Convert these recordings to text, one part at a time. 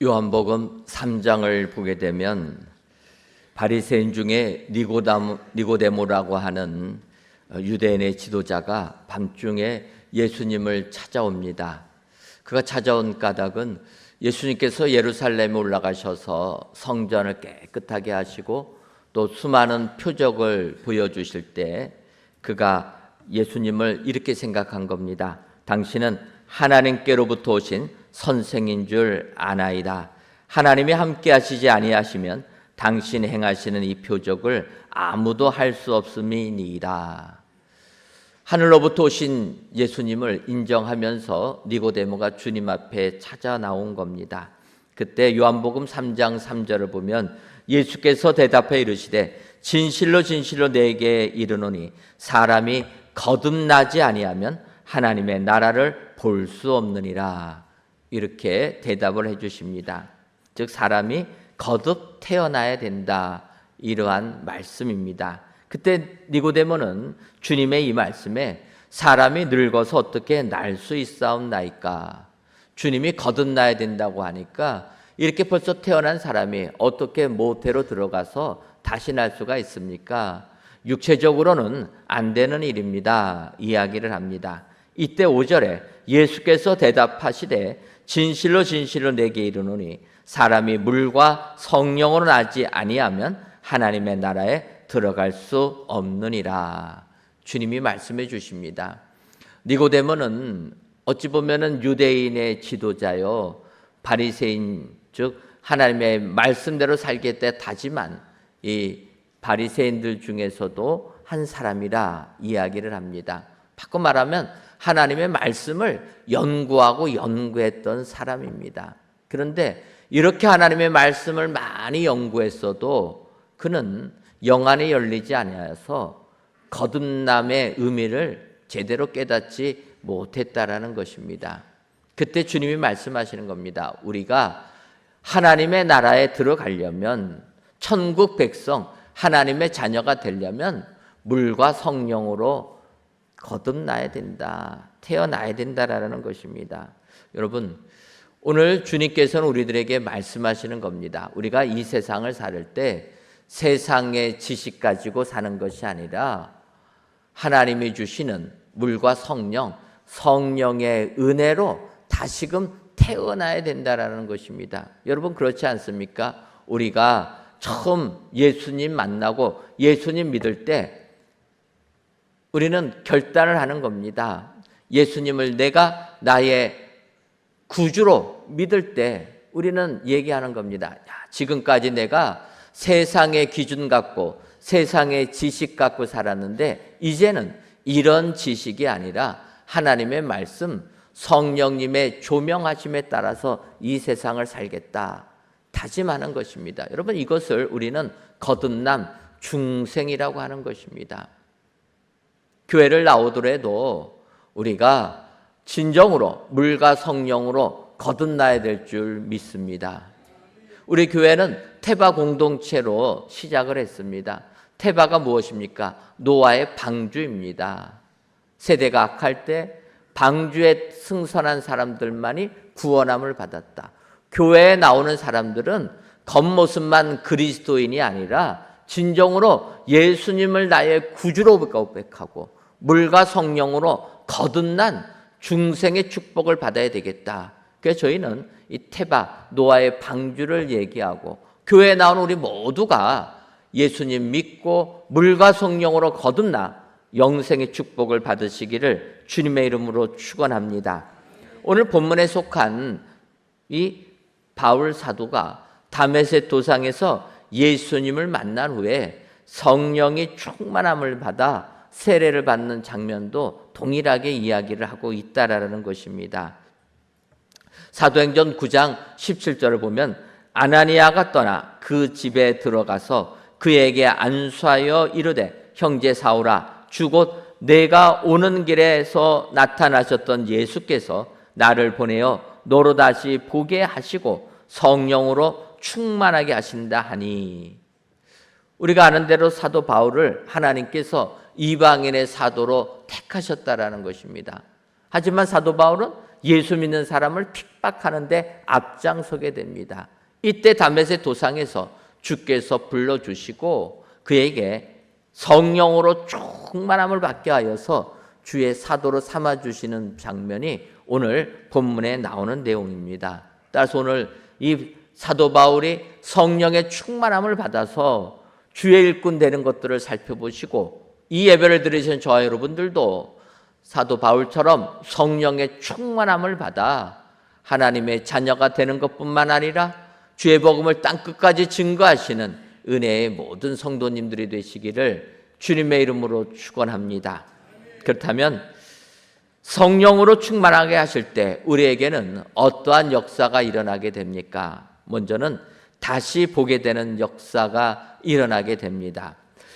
요한복음 3장을 보게 되면 바리새인 중에 니고데모라고 하는 유대인의 지도자가 밤중에 예수님을 찾아옵니다. 그가 찾아온 까닭은 예수님께서 예루살렘에 올라가셔서 성전을 깨끗하게 하시고 또 수많은 표적을 보여주실 때 그가 예수님을 이렇게 생각한 겁니다. 당신은 하나님께로부터 오신 선생인 줄 아나이다. 하나님이 함께 하시지 아니하시면 당신이 행하시는 이 표적을 아무도 할 수 없음이니이다. 하늘로부터 오신 예수님을 인정하면서 니고데모가 주님 앞에 찾아 나온 겁니다. 그때 요한복음 3장 3절을 보면 예수께서 대답해 이르시되 진실로 진실로 내게 이르노니 사람이 거듭나지 아니하면 하나님의 나라를 볼 수 없느니라. 이렇게 대답을 해 주십니다. 즉 사람이 거듭 태어나야 된다. 이러한 말씀입니다. 그때 니고데모는 주님의 이 말씀에 사람이 늙어서 어떻게 날 수 있사옵나이까? 주님이 거듭나야 된다고 하니까 이렇게 벌써 태어난 사람이 어떻게 모태로 들어가서 다시 날 수가 있습니까? 육체적으로는 안 되는 일입니다. 이야기를 합니다. 이때 5절에 예수께서 대답하시되 진실로 진실로 내게 이르노니 사람이 물과 성령으로 나지 아니하면 하나님의 나라에 들어갈 수 없느니라. 주님이 말씀해 주십니다. 니고데모는 어찌 보면은 유대인의 지도자요 바리새인 즉 하나님의 말씀대로 살겠다 다짐한 이 바리새인들 중에서도 한 사람이라 이야기를 합니다. 바꿔 말하면 하나님의 말씀을 연구하고 연구했던 사람입니다. 그런데 이렇게 하나님의 말씀을 많이 연구했어도 그는 영안이 열리지 아니하여서 거듭남의 의미를 제대로 깨닫지 못했다라는 것입니다. 그때 주님이 말씀하시는 겁니다. 우리가 하나님의 나라에 들어가려면 천국 백성 하나님의 자녀가 되려면 물과 성령으로 거듭나야 된다. 태어나야 된다라는 것입니다. 여러분 오늘 주님께서는 우리들에게 말씀하시는 겁니다. 우리가 이 세상을 살 때 세상의 지식 가지고 사는 것이 아니라 하나님이 주시는 물과 성령의 은혜로 다시금 태어나야 된다라는 것입니다. 여러분 그렇지 않습니까? 우리가 처음 예수님 만나고 예수님 믿을 때 우리는 결단을 하는 겁니다. 예수님을 내가 나의 구주로 믿을 때 우리는 얘기하는 겁니다. 지금까지 내가 세상의 기준 갖고 세상의 지식 갖고 살았는데 이제는 이런 지식이 아니라 하나님의 말씀 성령님의 조명하심에 따라서 이 세상을 살겠다 다짐하는 것입니다. 여러분 이것을 우리는 거듭남 중생이라고 하는 것입니다. 교회를 나오더라도 우리가 진정으로 물과 성령으로 거듭나야 될 줄 믿습니다. 우리 교회는 테바 공동체로 시작을 했습니다. 테바가 무엇입니까? 노아의 방주입니다. 세대가 악할 때 방주에 승선한 사람들만이 구원함을 받았다. 교회에 나오는 사람들은 겉모습만 그리스도인이 아니라 진정으로 예수님을 나의 구주로 고백하고 물과 성령으로 거듭난 중생의 축복을 받아야 되겠다. 그래서 저희는 이 테바 노아의 방주를 얘기하고 교회에 나오는 우리 모두가 예수님 믿고 물과 성령으로 거듭나 영생의 축복을 받으시기를 주님의 이름으로 축원합니다. 오늘 본문에 속한 이 바울 사도가 다메섹 도상에서 예수님을 만난 후에 성령이 충만함을 받아 세례를 받는 장면도 동일하게 이야기를 하고 있다라는 것입니다. 사도행전 9장 17절을 보면 아나니아가 떠나 그 집에 들어가서 그에게 안수하여 이르되 형제 사울아 주곧 내가 오는 길에서 나타나셨던 예수께서 나를 보내어 너로 다시 보게 하시고 성령으로 충만하게 하신다 하니. 우리가 아는 대로 사도 바울을 하나님께서 이방인의 사도로 택하셨다라는 것입니다. 하지만 사도 바울은 예수 믿는 사람을 핍박하는데 앞장서게 됩니다. 이때 다메섹 도상에서 주께서 불러주시고 그에게 성령으로 충만함을 받게 하여서 주의 사도로 삼아주시는 장면이 오늘 본문에 나오는 내용입니다. 따라서 오늘 이 사도 바울이 성령의 충만함을 받아서 주의 일꾼 되는 것들을 살펴보시고 이 예배를 들으신 저와 여러분들도 사도 바울처럼 성령의 충만함을 받아 하나님의 자녀가 되는 것뿐만 아니라 주의 복음을 땅끝까지 증거하시는 은혜의 모든 성도님들이 되시기를 주님의 이름으로 축원합니다. 그렇다면 성령으로 충만하게 하실 때 우리에게는 어떠한 역사가 일어나게 됩니까? 먼저는 다시 보게 되는 역사가 일어나게 됩니다.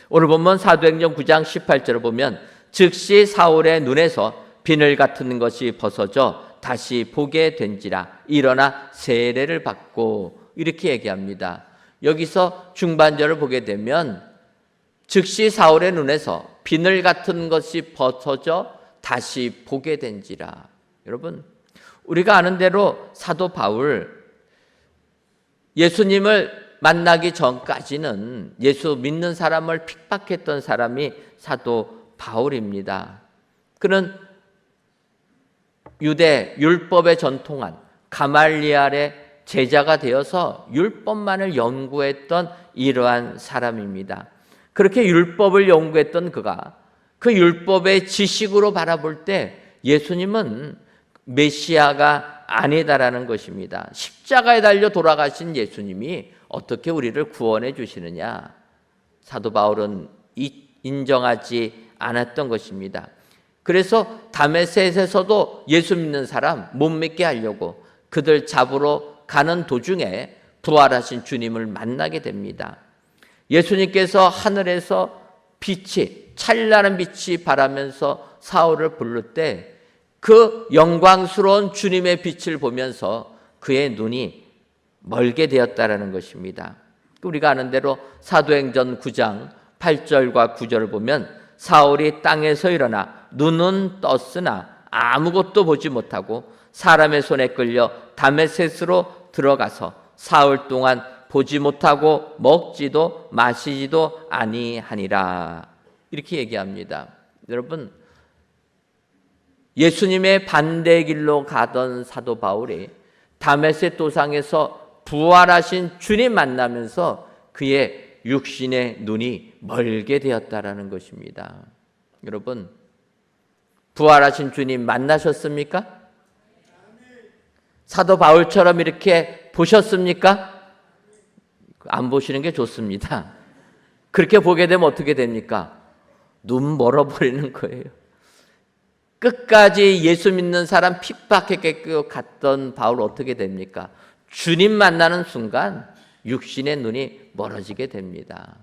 오늘 본문 사도행전 9장 18절을 보면 즉시 사울의 눈에서 비늘 같은 것이 벗어져 다시 보게 된지라 일어나 세례를 받고 이렇게 얘기합니다. 여기서 중반절을 보게 되면 즉시 사울의 눈에서 비늘 같은 것이 벗어져 다시 보게 된지라. 여러분, 우리가 아는 대로 사도 바울 예수님을 만나기 전까지는 예수 믿는 사람을 핍박했던 사람이 사도 바울입니다. 그는 유대 율법에 전통한 가말리엘의 제자가 되어서 율법만을 연구했던 이러한 사람입니다. 그렇게 율법을 연구했던 그가 그 율법의 지식으로 바라볼 때 예수님은 메시아가 아니다라는 것입니다. 십자가에 달려 돌아가신 예수님이 어떻게 우리를 구원해 주시느냐? 사도 바울은 인정하지 않았던 것입니다. 그래서 다메섹에서도 예수 믿는 사람 못 믿게 하려고 그들 잡으러 가는 도중에 부활하신 주님을 만나게 됩니다. 예수님께서 하늘에서 빛이 찬란한 빛이 바라면서 사울을 부를 때 그 영광스러운 주님의 빛을 보면서 그의 눈이 멀게 되었다라는 것입니다. 우리가 아는 대로 사도행전 9장 8절과 9절을 보면 사울이 땅에서 일어나 눈은 떴으나 아무것도 보지 못하고 사람의 손에 끌려 다메섹으로 들어가서 사흘 동안 보지 못하고 먹지도 마시지도 아니하니라. 이렇게 얘기합니다. 여러분, 예수님의 반대 길로 가던 사도 바울이 다메섹 도상에서 부활하신 주님 만나면서 그의 육신의 눈이 멀게 되었다라는 것입니다. 여러분, 부활하신 주님 만나셨습니까? 사도 바울처럼 이렇게 보셨습니까? 안 보시는 게 좋습니다. 그렇게 보게 되면 어떻게 됩니까? 눈 멀어버리는 거예요. 끝까지 예수 믿는 사람 핍박해 갔던 바울 어떻게 됩니까? 주님 만나는 순간 육신의 눈이 멀어지게 됩니다.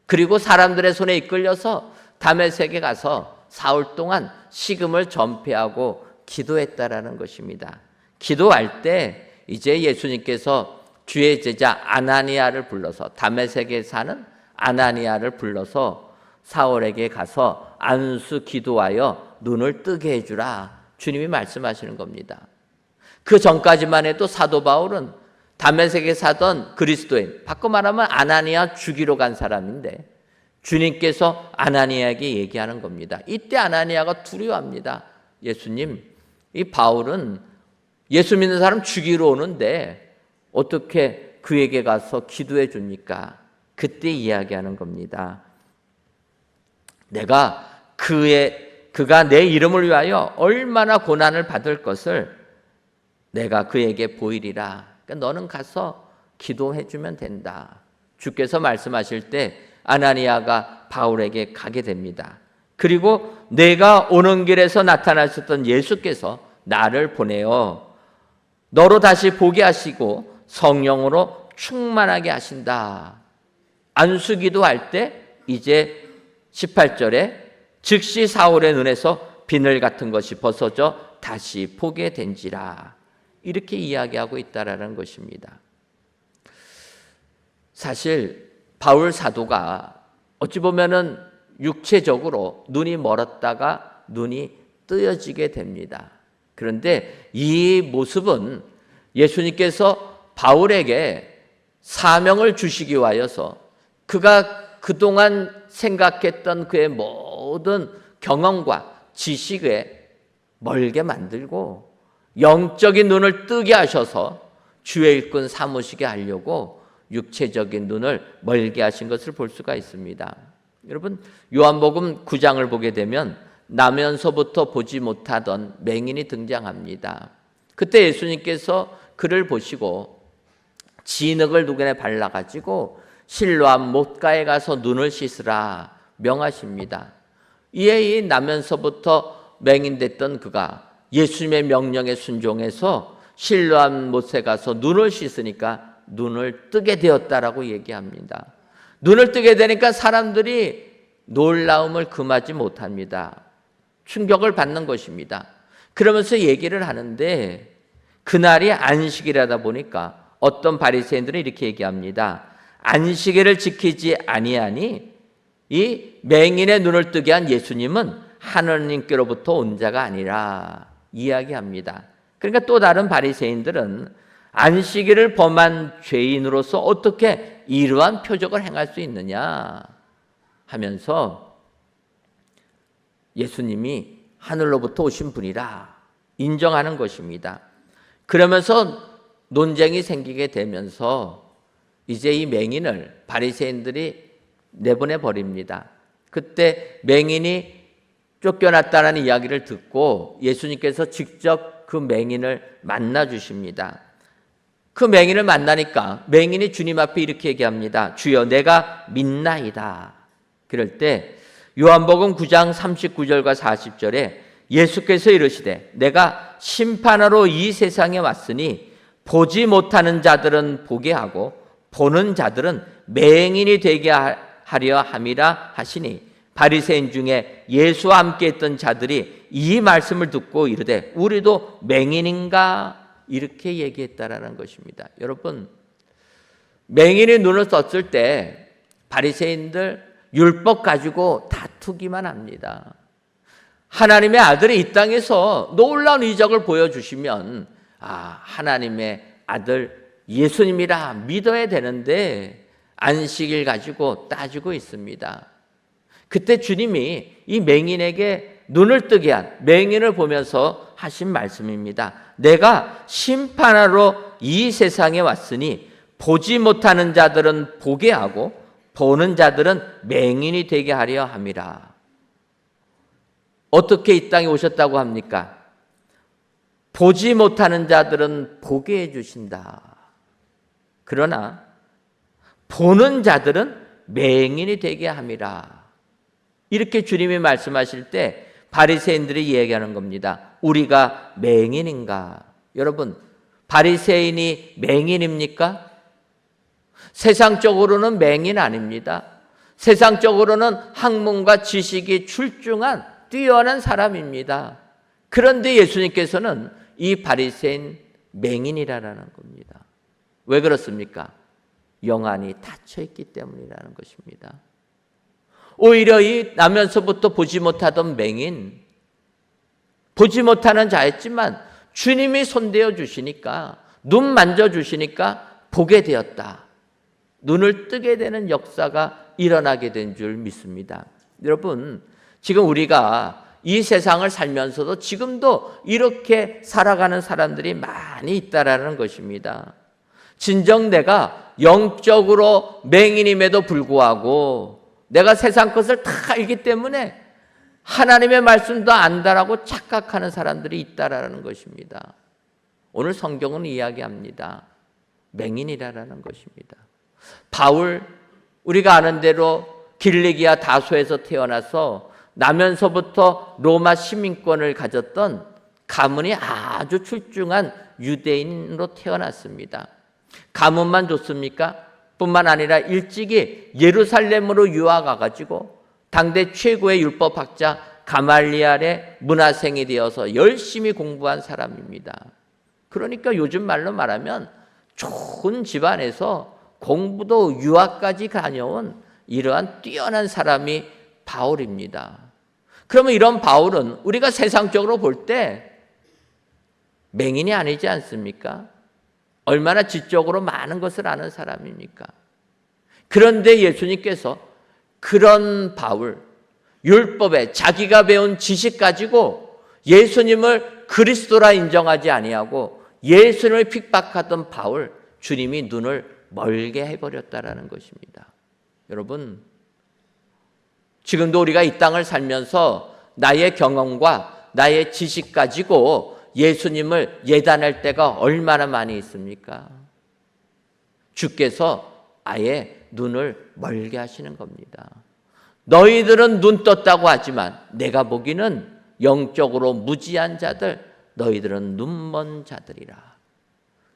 그리고 사람들의 손에 이끌려서 다메섹에 가서 사흘 동안 식음을 전폐하고 기도했다라는 것입니다. 기도할 때 이제 예수님께서 주의 제자 아나니아를 불러서 다메섹에 사는 아나니아를 불러서 사울에게 가서 안수 기도하여 눈을 뜨게 해주라. 주님이 말씀하시는 겁니다. 그 전까지만 해도 사도 바울은 다메섹에 사던 그리스도인, 바꿔 말하면 아나니아 죽이러 간 사람인데 주님께서 아나니아에게 얘기하는 겁니다. 이때 아나니아가 두려워합니다. 예수님, 이 바울은 예수 믿는 사람 죽이러 오는데 어떻게 그에게 가서 기도해 줍니까? 그때 이야기하는 겁니다. 내가 그가 내 이름을 위하여 얼마나 고난을 받을 것을 내가 그에게 보이리라. 그러니까 너는 가서 기도해 주면 된다. 주께서 말씀하실 때 아나니아가 바울에게 가게 됩니다. 그리고 내가 오는 길에서 나타나셨던 예수께서 나를 보내어 너로 다시 보게 하시고 성령으로 충만하게 하신다. 안수기도 할 때 이제 18절에 즉시 사울의 눈에서 비늘 같은 것이 벗어져 다시 보게 된지라. 이렇게 이야기하고 있다라는 것입니다. 사실 바울 사도가 어찌 보면은 육체적으로 눈이 멀었다가 눈이 뜨여지게 됩니다. 그런데 이 모습은 예수님께서 바울에게 사명을 주시기 위하여서 그가 그동안 생각했던 그의 모든 경험과 지식에 멀게 만들고 영적인 눈을 뜨게 하셔서 주의 일꾼 삼으시게 하려고 육체적인 눈을 멀게 하신 것을 볼 수가 있습니다. 여러분, 요한복음 9장을 보게 되면 나면서부터 보지 못하던 맹인이 등장합니다. 그때 예수님께서 그를 보시고 진흙을 누구에 발라가지고 실로암 못가에 가서 눈을 씻으라 명하십니다. 이에 이 나면서부터 맹인됐던 그가 예수님의 명령에 순종해서 실로암 못에 가서 눈을 씻으니까 눈을 뜨게 되었다라고 얘기합니다. 눈을 뜨게 되니까 사람들이 놀라움을 금하지 못합니다. 충격을 받는 것입니다. 그러면서 얘기를 하는데 그날이 안식일이다 보니까 어떤 바리새인들은 이렇게 얘기합니다. 안식일을 지키지 아니하니 이 맹인의 눈을 뜨게 한 예수님은 하느님께로부터 온 자가 아니라 이야기합니다. 그러니까 또 다른 바리새인들은 안식일을 범한 죄인으로서 어떻게 이러한 표적을 행할 수 있느냐 하면서 예수님이 하늘로부터 오신 분이라 인정하는 것입니다. 그러면서 논쟁이 생기게 되면서 이제 이 맹인을 바리새인들이 내보내 버립니다. 그때 맹인이 쫓겨났다는 이야기를 듣고 예수님께서 직접 그 맹인을 만나 주십니다. 그 맹인을 만나니까 맹인이 주님 앞에 이렇게 얘기합니다. 주여, 내가 믿나이다. 그럴 때 요한복음 9장 39절과 40절에 예수께서 이르시되 내가 심판하러 이 세상에 왔으니 보지 못하는 자들은 보게 하고 보는 자들은 맹인이 되게 하려 함이라 하시니 바리새인 중에 예수와 함께 있던 자들이 이 말씀을 듣고 이르되 우리도 맹인인가 이렇게 얘기했다라는 것입니다. 여러분, 맹인이 눈을 떴을 때 바리새인들 율법 가지고 다투기만 합니다. 하나님의 아들이 이 땅에서 놀라운 이적을 보여주시면 하나님의 아들 예수님이라 믿어야 되는데 안식일 가지고 따지고 있습니다. 그때 주님이 이 맹인에게 눈을 뜨게 한 맹인을 보면서 하신 말씀입니다. 내가 심판하러 이 세상에 왔으니 보지 못하는 자들은 보게 하고 보는 자들은 맹인이 되게 하려 함이라. 어떻게 이 땅에 오셨다고 합니까? 보지 못하는 자들은 보게 해주신다. 그러나 보는 자들은 맹인이 되게 함이라. 이렇게 주님이 말씀하실 때 바리새인들이 얘기하는 겁니다. 우리가 맹인인가? 여러분, 바리새인이 맹인입니까? 세상적으로는 맹인 아닙니다. 세상적으로는 학문과 지식이 출중한 뛰어난 사람입니다. 그런데 예수님께서는 이 바리새인 맹인이라는 겁니다. 왜 그렇습니까? 영안이 닫혀있기 때문이라는 것입니다. 오히려 이 나면서부터 보지 못하던 맹인, 보지 못하는 자였지만 주님이 손대어 주시니까, 눈 만져주시니까 보게 되었다. 눈을 뜨게 되는 역사가 일어나게 된 줄 믿습니다. 여러분, 지금 우리가 이 세상을 살면서도 지금도 이렇게 살아가는 사람들이 많이 있다라는 것입니다. 진정 내가 영적으로 맹인임에도 불구하고 내가 세상 것을 다 알기 때문에 하나님의 말씀도 안다라고 착각하는 사람들이 있다라는 것입니다. 오늘 성경은 이야기합니다. 맹인이라는 것입니다. 바울, 우리가 아는 대로 길리기아 다소에서 태어나서 나면서부터 로마 시민권을 가졌던 가문이 아주 출중한 유대인으로 태어났습니다. 가문만 좋습니까? 뿐만 아니라 일찍이 예루살렘으로 유학 가가지고 당대 최고의 율법학자 가말리알의 문화생이 되어서 열심히 공부한 사람입니다. 그러니까 요즘 말로 말하면 좋은 집안에서 공부도 유학까지 다녀온 이러한 뛰어난 사람이 바울입니다. 그러면 이런 바울은 우리가 세상적으로 볼 때 맹인이 아니지 않습니까? 얼마나 지적으로 많은 것을 아는 사람입니까? 그런데 예수님께서 그런 바울, 율법에 자기가 배운 지식 가지고 예수님을 그리스도라 인정하지 아니하고 예수님을 핍박하던 바울, 주님이 눈을 멀게 해버렸다라는 것입니다. 여러분, 지금도 우리가 이 땅을 살면서 나의 경험과 나의 지식 가지고 예수님을 예단할 때가 얼마나 많이 있습니까? 주께서 아예 눈을 멀게 하시는 겁니다. 너희들은 눈 떴다고 하지만 내가 보기는 영적으로 무지한 자들, 너희들은 눈먼 자들이라.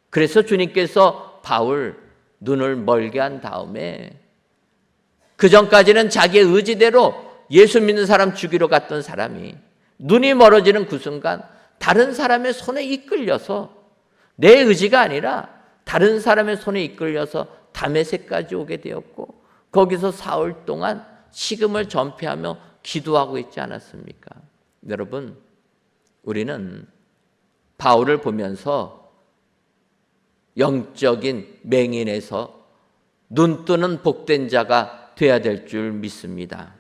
그래서 주님께서 바울 눈을 멀게 한 다음에 그 전까지는 자기의 의지대로 예수 믿는 사람 죽이러 갔던 사람이 눈이 멀어지는 그 순간 다른 사람의 손에 이끌려서 내 의지가 아니라 다른 사람의 손에 이끌려서 다메섹까지 오게 되었고 거기서 사흘 동안 식음을 전폐하며 기도하고 있지 않았습니까? 여러분, 우리는 바울을 보면서 영적인 맹인에서 눈 뜨는 복된 자가 되어야 될 줄 믿습니다.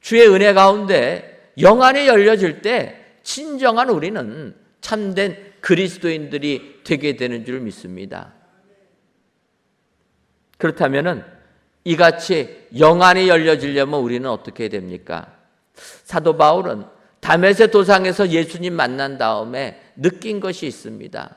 주의 은혜 가운데 영안이 열려질 때 진정한 우리는 참된 그리스도인들이 되게 되는 줄 믿습니다. 그렇다면 이같이 영안이 열려지려면 우리는 어떻게 해야 됩니까? 사도 바울은 다메섹 도상에서 예수님 만난 다음에 느낀 것이 있습니다.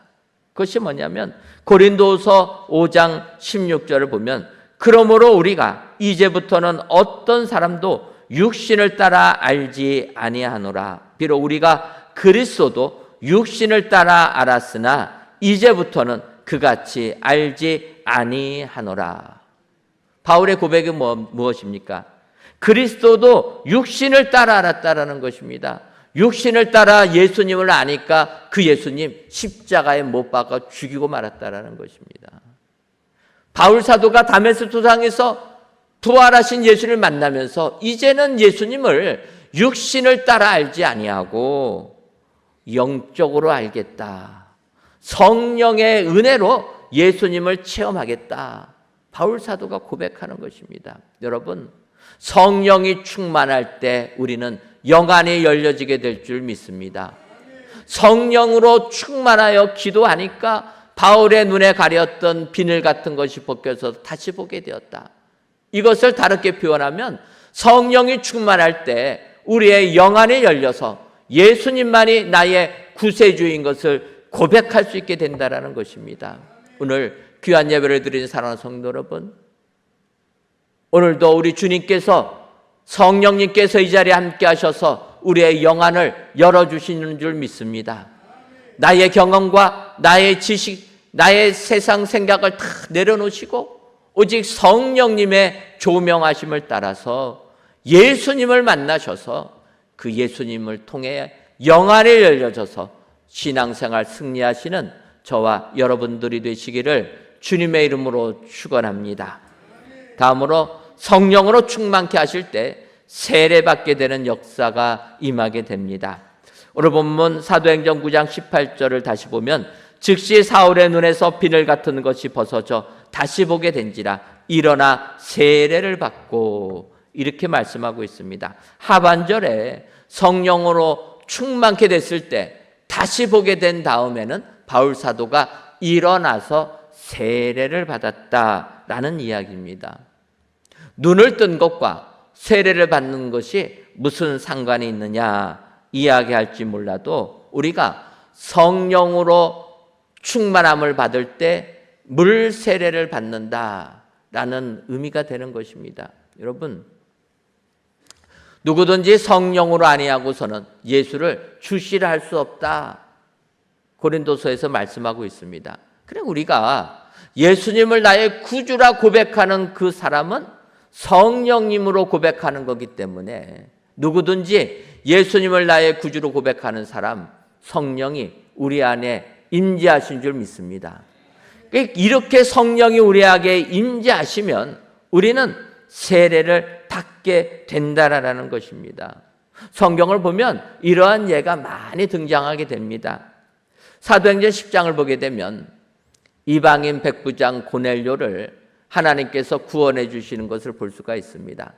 그것이 뭐냐면 고린도서 5장 16절을 보면 그러므로 우리가 이제부터는 어떤 사람도 육신을 따라 알지 아니하노라. 비록 우리가 그리스도도 육신을 따라 알았으나 이제부터는 그같이 알지 아니하노라. 바울의 고백이 무엇입니까? 그리스도도 육신을 따라 알았다라는 것입니다. 육신을 따라 예수님을 아니까 그 예수님 십자가에 못 박아 죽이고 말았다라는 것입니다. 바울 사도가 다메섹 도상에서 부활하신 예수를 만나면서 이제는 예수님을 육신을 따라 알지 아니하고 영적으로 알겠다. 성령의 은혜로 예수님을 체험하겠다. 바울 사도가 고백하는 것입니다. 여러분, 성령이 충만할 때 우리는 영안이 열려지게 될 줄 믿습니다. 성령으로 충만하여 기도하니까 바울의 눈에 가렸던 비늘 같은 것이 벗겨서 다시 보게 되었다. 이것을 다르게 표현하면 성령이 충만할 때 우리의 영안이 열려서 예수님만이 나의 구세주인 것을 고백할 수 있게 된다는 것입니다. 오늘 귀한 예배를 드린 사랑하는 성도 여러분, 오늘도 우리 주님께서 성령님께서 이 자리에 함께 하셔서 우리의 영안을 열어주시는 줄 믿습니다. 나의 경험과 나의 지식, 나의 세상 생각을 다 내려놓으시고 오직 성령님의 조명하심을 따라서 예수님을 만나셔서 그 예수님을 통해 영안이 열려져서 신앙생활 승리하시는 저와 여러분들이 되시기를 주님의 이름으로 축원합니다. 다음으로 성령으로 충만케 하실 때 세례받게 되는 역사가 임하게 됩니다. 오늘 본문 사도행전 9장 18절을 다시 보면 즉시 사울의 눈에서 비늘 같은 것이 벗어져 다시 보게 된지라 일어나 세례를 받고 이렇게 말씀하고 있습니다. 하반절에 성령으로 충만케 됐을 때 다시 보게 된 다음에는 바울 사도가 일어나서 세례를 받았다라는 이야기입니다. 눈을 뜬 것과 세례를 받는 것이 무슨 상관이 있느냐 이야기할지 몰라도 우리가 성령으로 충만함을 받을 때 물 세례를 받는다라는 의미가 되는 것입니다. 여러분, 누구든지 성령으로 아니하고서는 예수를 주시라 할 수 없다. 고린도서에서 말씀하고 있습니다. 그래 우리가 예수님을 나의 구주라 고백하는 그 사람은 성령님으로 고백하는 거기 때문에 누구든지 예수님을 나의 구주로 고백하는 사람 성령이 우리 안에 임재하신 줄 믿습니다. 이렇게 성령이 우리에게 임재하시면 우리는 세례를 받게 된다라는 것입니다. 성경을 보면 이러한 예가 많이 등장하게 됩니다. 사도행전 10장을 보게 되면 이방인 백부장 고넬료를 하나님께서 구원해 주시는 것을 볼 수가 있습니다.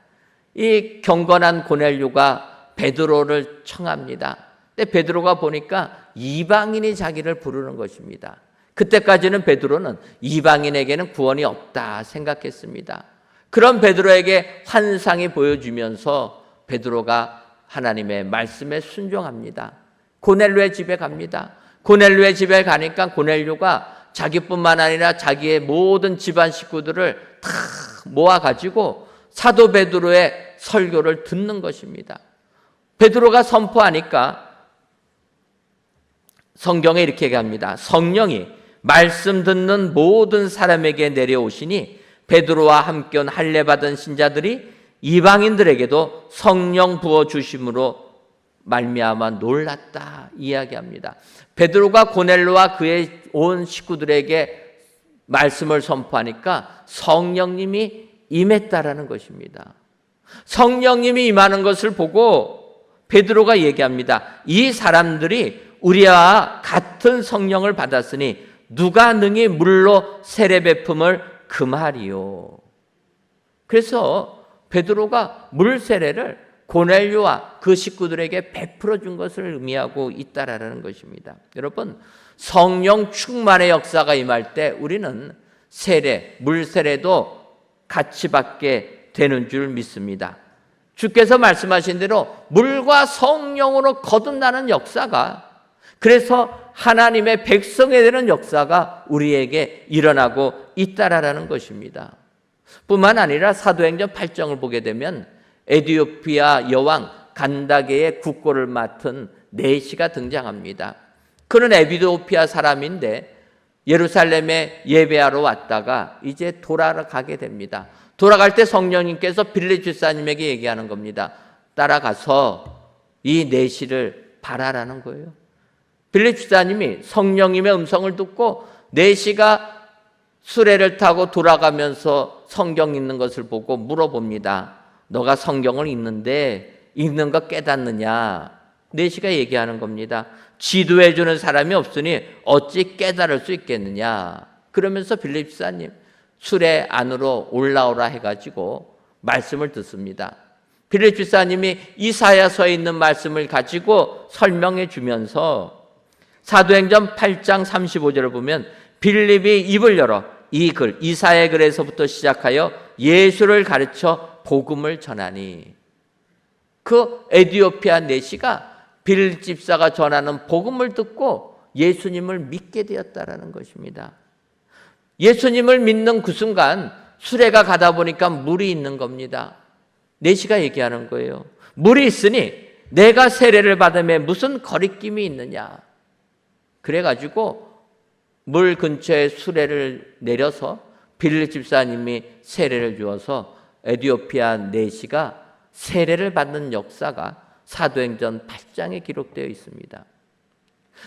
이 경건한 고넬료가 베드로를 청합니다. 근데 베드로가 보니까 이방인이 자기를 부르는 것입니다. 그때까지는 베드로는 이방인에게는 구원이 없다 생각했습니다. 그런 베드로에게 환상이 보여주면서 베드로가 하나님의 말씀에 순종합니다. 고넬료의 집에 갑니다. 고넬료의 집에 가니까 고넬료가 자기뿐만 아니라 자기의 모든 집안 식구들을 다 모아가지고 사도 베드로의 설교를 듣는 것입니다. 베드로가 선포하니까 성경에 이렇게 얘기합니다. 성령이 말씀 듣는 모든 사람에게 내려오시니 베드로와 함께 온 할례 받은 신자들이 이방인들에게도 성령 부어 주심으로 말미암아 놀랐다 이야기합니다. 베드로가 고넬료와 그의 온 식구들에게 말씀을 선포하니까 성령님이 임했다라는 것입니다. 성령님이 임하는 것을 보고 베드로가 얘기합니다. 이 사람들이 우리와 같은 성령을 받았으니 누가 능히 물로 세례 베품을 금하리요. 그래서 베드로가 물 세례를 고넬료와 그 식구들에게 베풀어 준 것을 의미하고 있다라는 것입니다. 여러분, 성령 충만의 역사가 임할 때 우리는 세례, 물 세례도 같이 받게 되는 줄 믿습니다. 주께서 말씀하신 대로 물과 성령으로 거듭나는 역사가, 그래서 하나님의 백성이 되는 역사가 우리에게 일어나고 있다라는 것입니다. 뿐만 아니라 사도행전 8장을 보게 되면 에티오피아 여왕 간다게의 국고를 맡은 네시가 등장합니다. 그는 에티오피아 사람인데 예루살렘에 예배하러 왔다가 이제 돌아가게 됩니다. 돌아갈 때 성령님께서 빌립 집사님에게 얘기하는 겁니다. 따라가서 이 네시를 바라라는 거예요. 빌립 집사님이 성령님의 음성을 듣고 네시가 수레를 타고 돌아가면서 성경 읽는 것을 보고 물어봅니다. 너가 성경을 읽는데 읽는 거 깨닫느냐? 네시가 얘기하는 겁니다. 지도해 주는 사람이 없으니 어찌 깨달을 수 있겠느냐? 그러면서 빌립 집사님 수레 안으로 올라오라 해가지고 말씀을 듣습니다. 빌립 집사님이 이사야서에 있는 말씀을 가지고 설명해 주면서 사도행전 8장 35절을 보면 빌립이 입을 열어 이 글, 이사야의 글에서부터 시작하여 예수를 가르쳐 복음을 전하니, 그 에티오피아 네시가 빌립 집사가 전하는 복음을 듣고 예수님을 믿게 되었다라는 것입니다. 예수님을 믿는 그 순간 수레가 가다 보니까 물이 있는 겁니다. 네시가 얘기하는 거예요. 물이 있으니 내가 세례를 받음에 무슨 거리낌이 있느냐. 그래가지고 물 근처에 수레를 내려서 빌립 집사님이 세례를 주어서 에티오피아 네시가 세례를 받는 역사가 사도행전 8장에 기록되어 있습니다.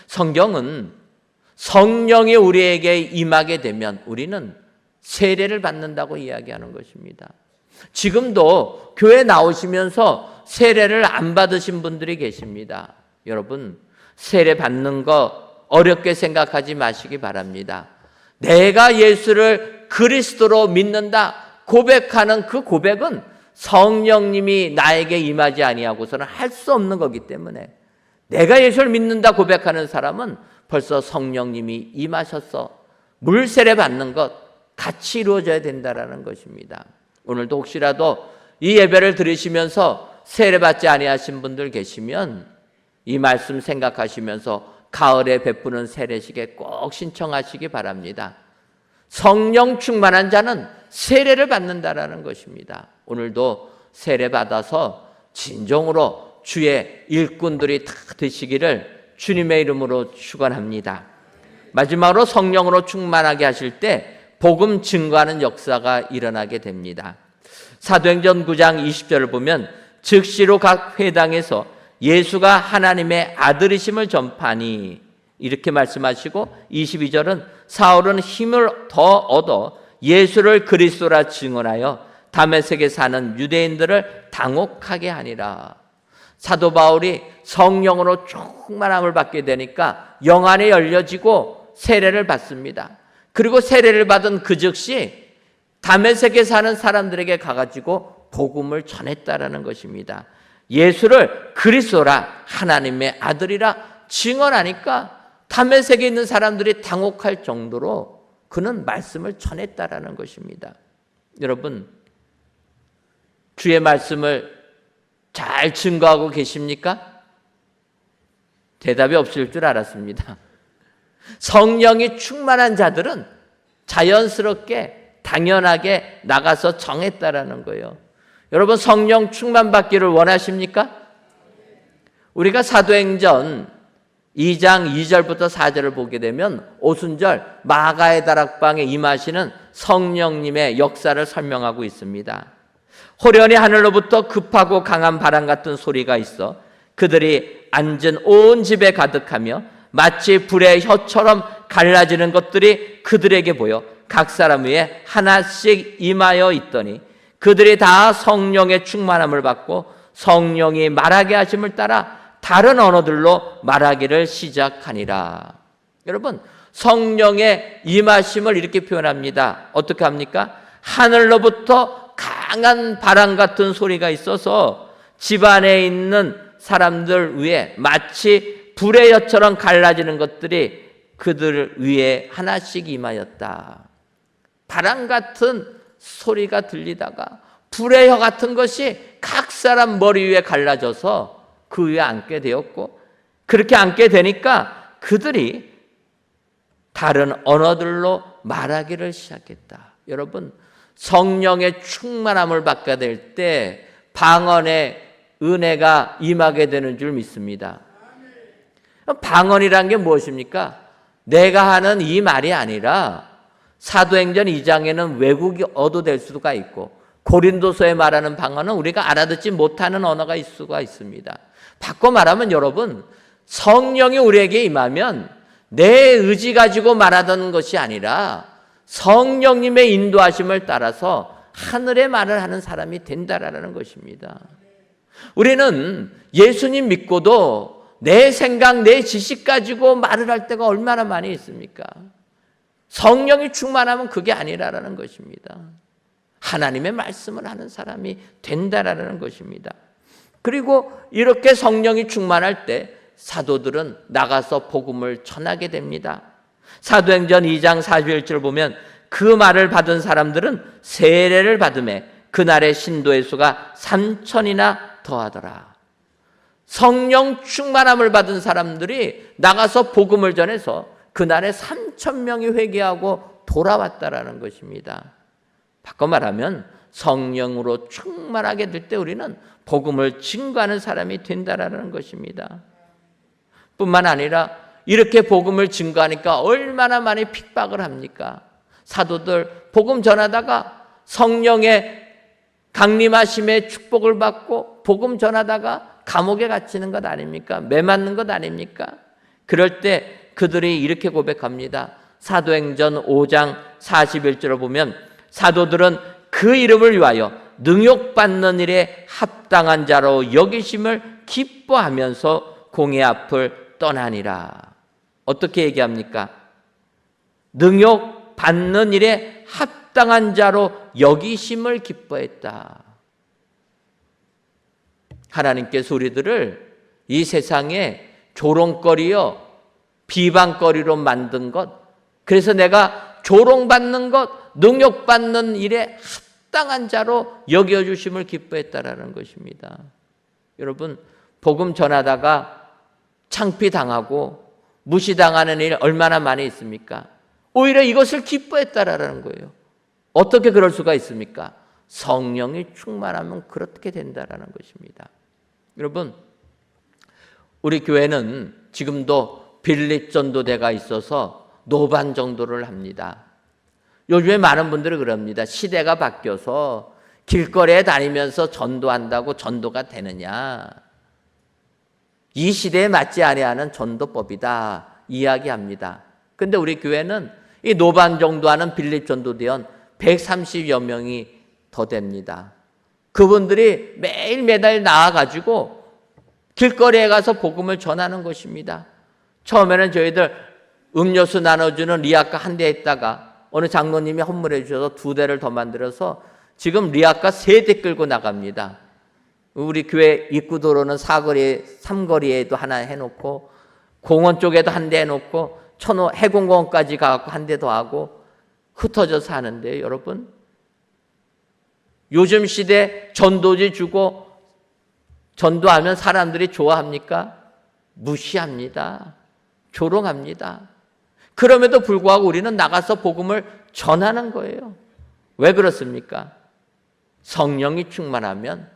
성경은 성령이 우리에게 임하게 되면 우리는 세례를 받는다고 이야기하는 것입니다. 지금도 교회 나오시면서 세례를 안 받으신 분들이 계십니다. 여러분, 세례 받는 거 어렵게 생각하지 마시기 바랍니다. 내가 예수를 그리스도로 믿는다 고백하는 그 고백은 성령님이 나에게 임하지 아니하고서는 할 수 없는 거기 때문에, 내가 예수를 믿는다 고백하는 사람은 벌써 성령님이 임하셔서 물 세례 받는 것 같이 이루어져야 된다라는 것입니다. 오늘도 혹시라도 이 예배를 들으시면서 세례 받지 아니하신 분들 계시면 이 말씀 생각하시면서 가을에 베푸는 세례식에 꼭 신청하시기 바랍니다. 성령 충만한 자는 세례를 받는다라는 것입니다. 오늘도 세례 받아서 진정으로 주의 일꾼들이 다 되시기를 주님의 이름으로 축원합니다. 마지막으로 성령으로 충만하게 하실 때 복음 증거하는 역사가 일어나게 됩니다. 사도행전 9장 20절을 보면 즉시로 각 회당에서 예수가 하나님의 아들이심을 전파하니, 이렇게 말씀하시고 22절은 사울은 힘을 더 얻어 예수를 그리스도라 증언하여 다메섹에 사는 유대인들을 당혹하게 하니라. 사도 바울이 성령으로 충만함을 받게 되니까 영안이 열려지고 세례를 받습니다. 그리고 세례를 받은 그 즉시 다메섹에 사는 사람들에게 가가지고 복음을 전했다라는 것입니다. 예수를 그리스도라 하나님의 아들이라 증언하니까 다메섹에 있는 사람들이 당혹할 정도로 그는 말씀을 전했다라는 것입니다. 여러분, 주의 말씀을 잘 증거하고 계십니까? 대답이 없을 줄 알았습니다. 성령이 충만한 자들은 자연스럽게 당연하게 나가서 정했다라는 거예요. 여러분, 성령 충만받기를 원하십니까? 우리가 사도행전 2장 2절부터 4절을 보게 되면 오순절 마가의 다락방에 임하시는 성령님의 역사를 설명하고 있습니다. 호련히 하늘로부터 급하고 강한 바람 같은 소리가 있어 그들이 앉은 온 집에 가득하며 마치 불의 혀처럼 갈라지는 것들이 그들에게 보여 각 사람 위에 하나씩 임하여 있더니 그들이 다 성령의 충만함을 받고 성령이 말하게 하심을 따라 다른 언어들로 말하기를 시작하니라. 여러분, 성령의 임하심을 이렇게 표현합니다. 어떻게 합니까? 하늘로부터 강한 바람 같은 소리가 있어서 집 안에 있는 사람들 위에 마치 불의 혀처럼 갈라지는 것들이 그들 위에 하나씩 임하였다. 바람 같은 소리가 들리다가 불의 혀 같은 것이 각 사람 머리 위에 갈라져서 그 위에 앉게 되었고, 그렇게 앉게 되니까 그들이 다른 언어들로 말하기를 시작했다. 여러분, 성령의 충만함을 받게 될 때 방언의 은혜가 임하게 되는 줄 믿습니다. 방언이란 게 무엇입니까? 내가 하는 이 말이 아니라 사도행전 2장에는 외국이 얻어될 수가 있고 고린도서에 말하는 방언은 우리가 알아듣지 못하는 언어가 있을 수가 있습니다. 바꿔 말하면 여러분, 성령이 우리에게 임하면 내 의지 가지고 말하던 것이 아니라 성령님의 인도하심을 따라서 하늘의 말을 하는 사람이 된다라는 것입니다. 우리는 예수님 믿고도 내 생각, 내 지식 가지고 말을 할 때가 얼마나 많이 있습니까? 성령이 충만하면 그게 아니라는 것입니다. 하나님의 말씀을 하는 사람이 된다라는 것입니다. 그리고 이렇게 성령이 충만할 때 사도들은 나가서 복음을 전하게 됩니다. 사도행전 2장 41절을 보면 그 말을 받은 사람들은 세례를 받음에 그날의 신도의 수가 3,000이나 더하더라. 성령 충만함을 받은 사람들이 나가서 복음을 전해서 그날에 3,000명이 회개하고 돌아왔다라는 것입니다. 바꿔 말하면 성령으로 충만하게 될 때 우리는 복음을 증거하는 사람이 된다라는 것입니다. 뿐만 아니라 이렇게 복음을 증거하니까 얼마나 많이 핍박을 합니까? 사도들 복음 전하다가 성령의 강림하심의 축복을 받고 복음 전하다가 감옥에 갇히는 것 아닙니까? 매 맞는 것 아닙니까? 그럴 때 그들이 이렇게 고백합니다. 사도행전 5장 41절을 보면 사도들은 그 이름을 위하여 능욕받는 일에 합당한 자로 여기심을 기뻐하면서 공의 앞을 떠나니라. 어떻게 얘기합니까? 능욕받는 일에 합당한 자로 여기심을 기뻐했다. 하나님께서 우리들을 이 세상에 조롱거리요 비방거리로 만든 것, 그래서 내가 조롱받는 것, 능욕받는 일에 합당한 자로 여겨주심을 기뻐했다라는 것입니다. 여러분, 복음 전하다가 창피당하고 무시당하는 일 얼마나 많이 있습니까? 오히려 이것을 기뻐했다라는 거예요. 어떻게 그럴 수가 있습니까? 성령이 충만하면 그렇게 된다라는 것입니다. 여러분, 우리 교회는 지금도 빌립 전도대가 있어서 노반 정도를 합니다. 요즘에 많은 분들이 그럽니다. 시대가 바뀌어서 길거리에 다니면서 전도한다고 전도가 되느냐? 이 시대에 맞지 아니하는 전도법이다 이야기합니다. 근데 우리 교회는 이 노반 정도하는 빌립 전도대원 130여 명이 더 됩니다. 그분들이 매일 매달 나와가지고 길거리에 가서 복음을 전하는 것입니다. 처음에는 저희들 음료수 나눠주는 리아카 한 대 있다가 어느 장로님이 헌물해 주셔서 2대를 더 만들어서 지금 리아카 3대 끌고 나갑니다. 우리 교회 입구 도로는 3거리에도 하나 해놓고 공원 쪽에도 한 대 해놓고 해공공원까지 가고 한 대 더 하고 흩어져서 하는데요. 여러분, 요즘 시대 전도지 주고 전도하면 사람들이 좋아합니까? 무시합니다. 조롱합니다. 그럼에도 불구하고 우리는 나가서 복음을 전하는 거예요. 왜 그렇습니까? 성령이 충만하면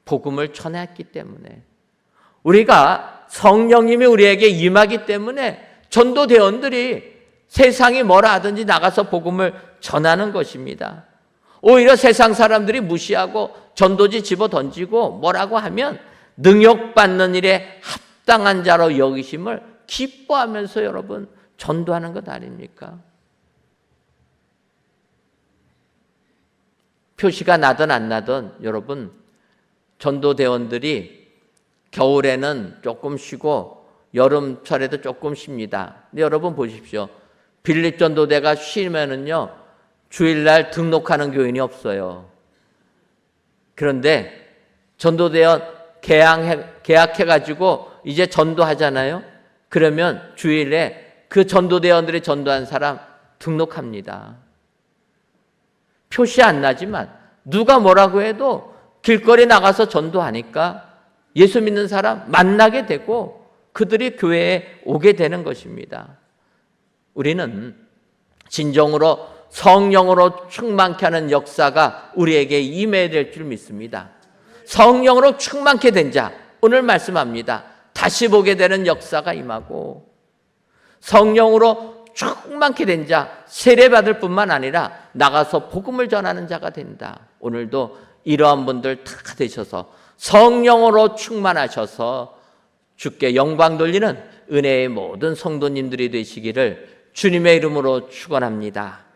복음을 전했기 때문에, 우리가 성령님이 우리에게 임하기 때문에 전도대원들이 세상이 뭐라 하든지 나가서 복음을 전하는 것입니다. 오히려 세상 사람들이 무시하고 전도지 집어 던지고 뭐라고 하면 능욕받는 일에 합당한 자로 여기심을 기뻐하면서 여러분 전도하는 것 아닙니까? 표시가 나든 안 나든 여러분, 전도대원들이 겨울에는 조금 쉬고 여름철에도 조금 쉽니다. 근데 여러분 보십시오. 빌립 전도대가 쉬면은요, 주일날 등록하는 교인이 없어요. 그런데 전도대원 계약해가지고 이제 전도하잖아요. 그러면 주일에 그 전도대원들이 전도한 사람 등록합니다. 표시 안 나지만 누가 뭐라고 해도 길거리 나가서 전도하니까 예수 믿는 사람 만나게 되고 그들이 교회에 오게 되는 것입니다. 우리는 진정으로 성령으로 충만케 하는 역사가 우리에게 임해야 될 줄 믿습니다. 성령으로 충만케 된 자, 오늘 말씀합니다. 다시 보게 되는 역사가 임하고, 성령으로 충만케 된 자, 세례받을 뿐만 아니라 나가서 복음을 전하는 자가 된다. 오늘도 이러한 분들 다 되셔서 성령으로 충만하셔서 주께 영광 돌리는 은혜의 모든 성도님들이 되시기를 주님의 이름으로 축원합니다.